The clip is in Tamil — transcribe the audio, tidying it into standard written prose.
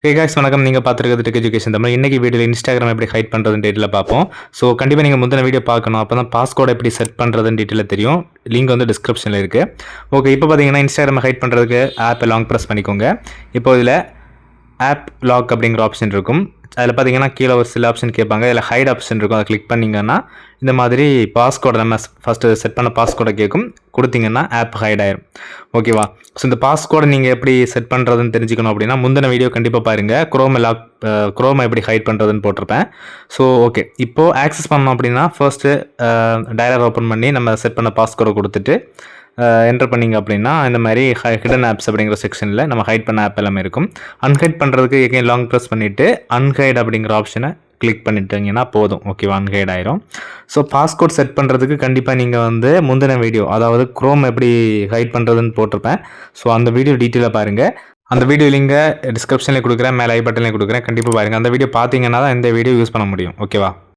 ஹே காய்ஸ் வணக்கம். நீங்கள் பார்த்துருக்கிறது டெக் எஜுகேஷன் தமிழ். இன்னைக்கு வீடியோவில் இன்ஸ்டாகிராம் எப்படி ஹைட் பண்ணுறதுன்னு டீட்டெயிலாக பார்ப்போம். ஸோ கண்டிப்பாக நீங்கள் முந்தின வீடியோ பார்க்கணும். அப்போ தான் பாஸ்கோட் எப்படி செட் பண்ணுறதுன்னு டீட்டெயிலாக தெரியும். லிங்க் வந்து டிஸ்கிரிப்ஷனில் இருக்குது. ஓகே, இப்போ பார்த்தீங்கன்னா இன்ஸ்டாகிராம் ஹைட் பண்ணுறதுக்கு ஆப்பை லாங் ப்ரெஸ் பண்ணிக்கோங்க. இப்போ இதில் ஆப் லாக் அப்படிங்கிற ஆப்ஷன் இருக்கும். அதில் பார்த்தீங்கன்னா கீழே ஒரு சில ஆப்ஷன் கேட்பாங்க. இதில் ஹைட் ஆப்ஷன் இருக்கும். அதை கிளிக் பண்ணிங்கன்னா இந்த மாதிரி பாஸ்கோடை நம்ம ஃபஸ்ட்டு செட் பண்ண பாஸ்கோடை கேட்கும். கொடுத்தீங்கன்னா ஆப் ஹைட் ஆயிரும். ஓகேவா? ஸோ இந்த பாஸ்கோடை நீங்கள் எப்படி செட் பண்ணுறதுன்னு தெரிஞ்சுக்கணும் அப்படின்னா முந்தின வீடியோ கண்டிப்பாக பாருங்கள். குரோமை எப்படி ஹைட் பண்ணுறதுன்னு போட்டிருப்பேன். ஸோ ஓகே, இப்போது ஆக்சஸ் பண்ணோம் அப்படின்னா ஃபர்ஸ்ட்டு டயலர் ஓப்பன் பண்ணி நம்ம செட் பண்ண பாஸ்கோடை கொடுத்துட்டு என்டர் பண்ணிங்க அப்படின்னா இந்த மாதிரி ஹிடன் ஆப்ஸ் அப்படிங்கிற செக்ஷனில் நம்ம ஹைட் பண்ண ஆப் எல்லாமே இருக்கும். அன்ஹைட் பண்ணுறதுக்கு எகைன் லாங் ப்ரெஸ் பண்ணிவிட்டு அன்ஹைட் அப்படிங்கிற ஆப்ஷனை கிளிக் பண்ணிட்டீங்கன்னா போதும். ஓகேவா? அன்ஹைட் ஆயிரும். ஸோ பாஸ்கோட் செட் பண்ணுறதுக்கு கண்டிப்பாக நீங்கள் வந்து முந்தின வீடியோ, அதாவது குரோம் எப்படி ஹைட் பண்ணுறதுன்னு போட்டிருப்பேன். ஸோ அந்த வீடியோ டீட்டெயிலாக பாருங்கள். அந்த வீடியோ லிங்கை டிஸ்கிரிப்ஷனில் கொடுக்குறேன், மேலே ஐ பட்டன்லேயே கொடுக்குறேன். கண்டிப்பாக பாருங்கள். அந்த வீடியோ பார்த்தீங்கன்னா தான் இந்த வீடியோ யூஸ் பண்ண முடியும். ஓகேவா?